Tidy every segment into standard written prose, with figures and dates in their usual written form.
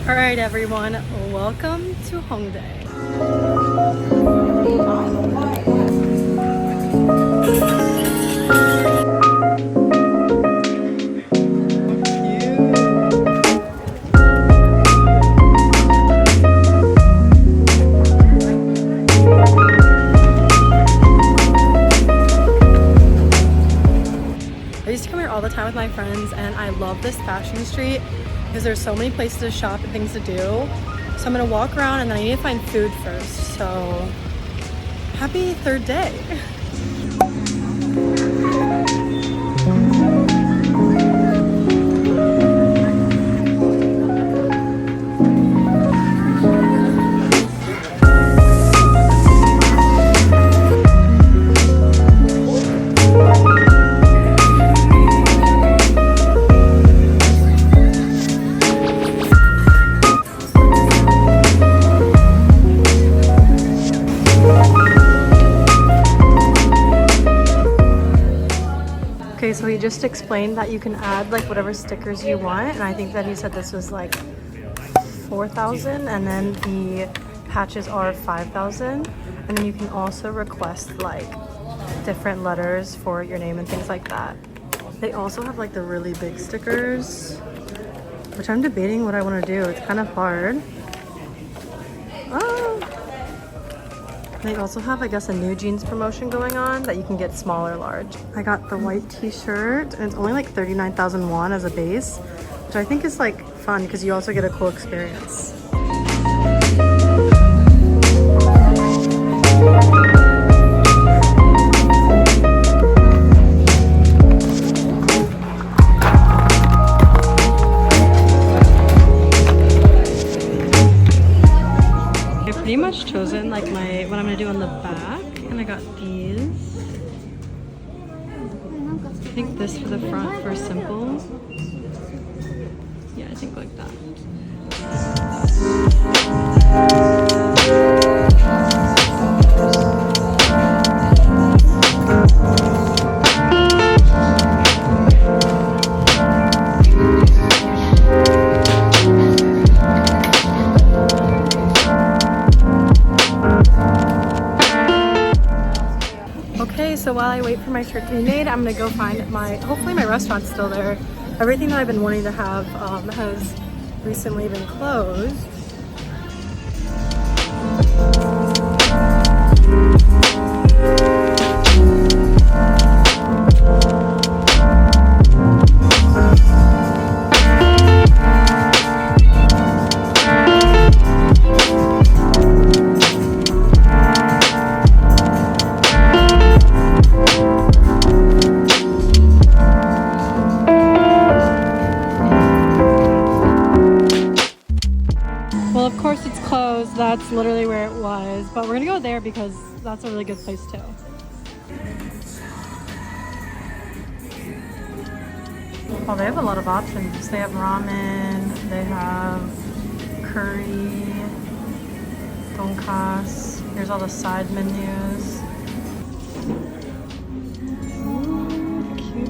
Alright everyone, welcome to Hongdae. I used to come here all the time with my friends and I love this fashion street because there's so many places to shop and things to do. So I'm gonna walk around and then I need to find food first. So happy third day. Okay, so he just explained that you can add like whatever stickers you want, and I think that he said this was like 4,000 and then the patches are 5,000, and then you can also request like different letters for your name and things like that. They also have like the really big stickers, which I'm debating what I want to do. It's kind of hard. They also have, I guess, a new jeans promotion going on that you can get small or large. I got the white t-shirt and it's only like 39,000 won as a base, which I think is like fun because you also get a cool experience. Pretty much chosen like what I'm gonna do on the back, and I got these. I think this for the front for simple. Yeah, I think like that. So while I wait for my shirt to be made, I'm gonna go find hopefully my restaurant's still there. Everything that I've been wanting to have has recently been closed. That's literally where it was, but we're gonna go there because that's a really good place too. Well, they have a lot of options. They have ramen, they have curry, donkasu. Here's all the side menus. Ooh, cute.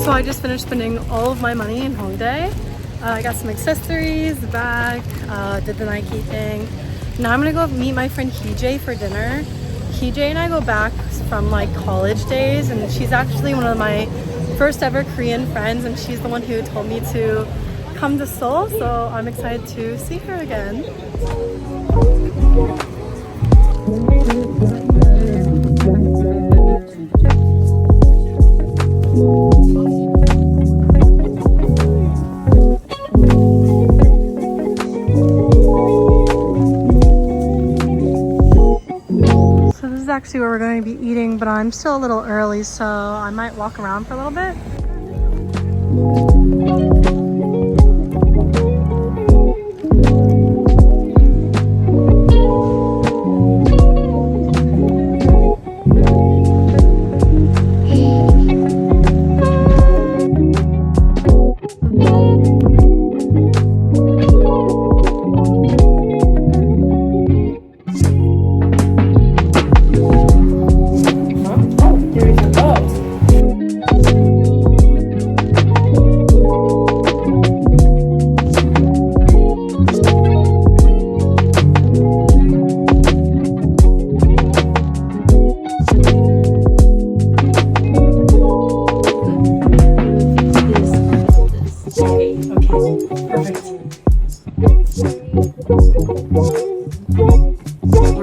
I just finished spending all of my money in Hongdae. I got some accessories, the bag, did the Nike thing. Now I'm gonna go meet my friend Hee for dinner. Hee and I go back from like college days, and she's actually one of my first ever Korean friends, and she's the one who told me to come to Seoul, so I'm excited to see her again. Actually where we're going to be eating, but I'm still a little early, so I might walk around for a little bit.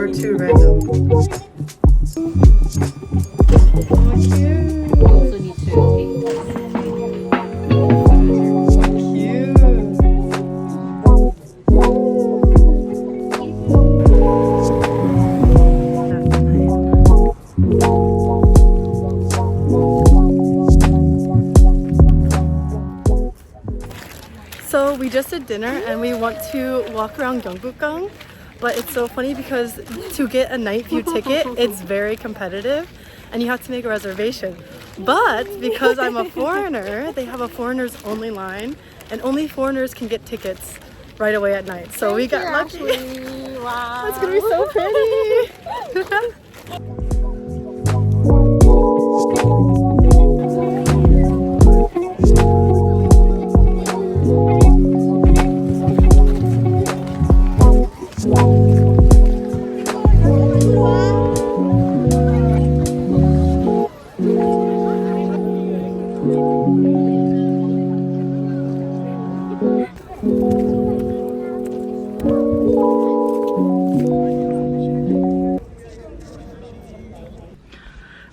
we're too random. Oh, cute. Also need to take So we just did dinner and we want to walk around Gyeongbokgung, but it's so funny because to get a night view ticket, it's very competitive and you have to make a reservation. But because I'm a foreigner, they have a foreigners only line and only foreigners can get tickets right away at night. So we got lucky. Wow. It's gonna be so pretty.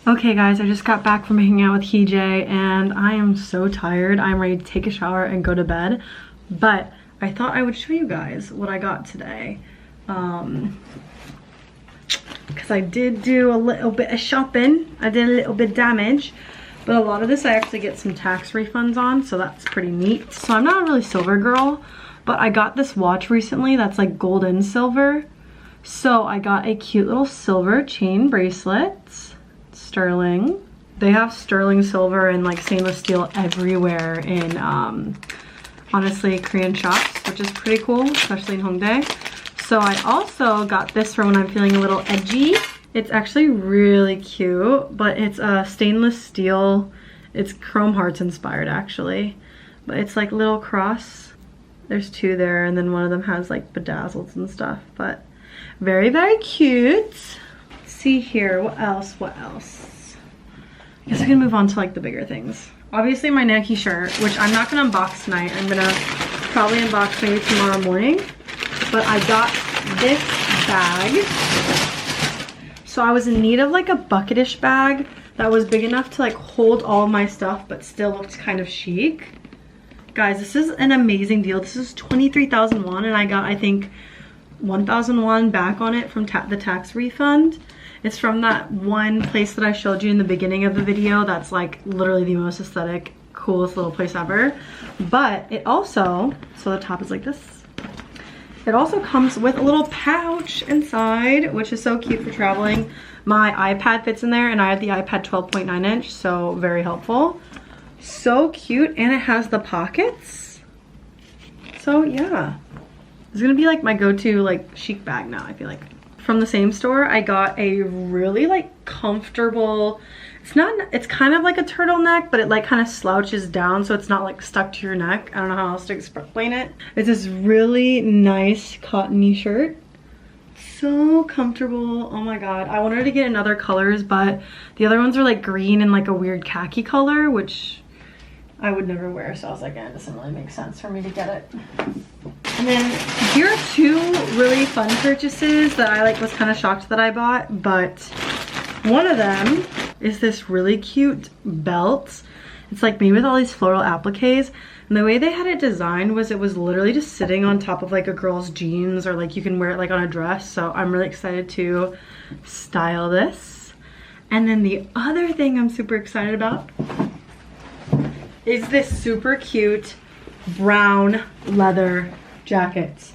Okay guys, I just got back from hanging out with Hongdae and I am so tired. I'm ready to take a shower and go to bed. But I thought I would show you guys what I got today. Because I did do a little bit of shopping. I did a little bit of damage. But a lot of this I actually get some tax refunds on, so that's pretty neat. So I'm not a really silver girl, but I got this watch recently that's like gold and silver. So I got a cute little silver chain bracelet. Sterling. They have sterling silver and like stainless steel everywhere in honestly Korean shops, which is pretty cool, especially in Hongdae. So I also got this for when I'm feeling a little edgy. It's actually really cute, but it's stainless steel. It's Chrome Hearts inspired actually, but it's like little cross. There's two there and then one of them has like bedazzles and stuff, but very, very cute. See here, what else? I guess we can move on to like the bigger things. Obviously my Nike shirt, which I'm not gonna unbox tonight. I'm gonna probably unbox maybe tomorrow morning. But I got this bag. So I was in need of like a bucketish bag that was big enough to like hold all of my stuff but still looked kind of chic. Guys, this is an amazing deal. This is 23,000 won and I got I think 1,000 won back on it from the tax refund. It's from that one place that I showed you in the beginning of the video that's like literally the most aesthetic, coolest little place ever. But it also, so the top is like this. It also comes with a little pouch inside, which is so cute for traveling. My iPad fits in there and I have the iPad 12.9 inch, so very helpful. So cute, and it has the pockets. So yeah, it's gonna be like my go-to like chic bag now, I feel like. From the same store, I got a really like comfortable, it's kind of like a turtleneck, but it like kind of slouches down so it's not like stuck to your neck. I don't know how else to explain it. It's this really nice cottony shirt. So comfortable, oh my god. I wanted to get in other colors, but the other ones are like green and like a weird khaki color, which I would never wear, so I was like, it doesn't really make sense for me to get it. And then here are two really fun purchases that I like was kind of shocked that I bought, but one of them is this really cute belt. It's like made with all these floral appliques, and the way they had it designed was it was literally just sitting on top of like a girl's jeans, or like you can wear it like on a dress. So I'm really excited to style this. And then the other thing I'm super excited about is this super cute brown leather jacket.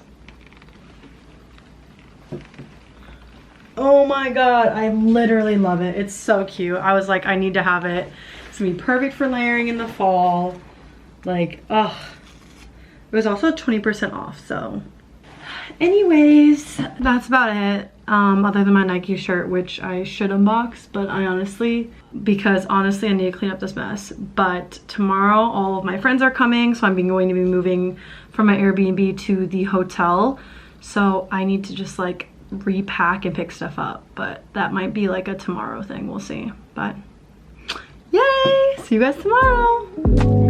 Oh my god, I literally love it. It's so cute. I was like, I need to have it. It's gonna be perfect for layering in the fall. Like, ugh. It was also 20% off, so. Anyways, that's about it. Other than my Nike shirt, which I should unbox, but because honestly I need to clean up this mess. But tomorrow all of my friends are coming, so I'm going to be moving from my Airbnb to the hotel. So I need to just like repack and pick stuff up, but that might be like a tomorrow thing, we'll see. But yay, see you guys tomorrow.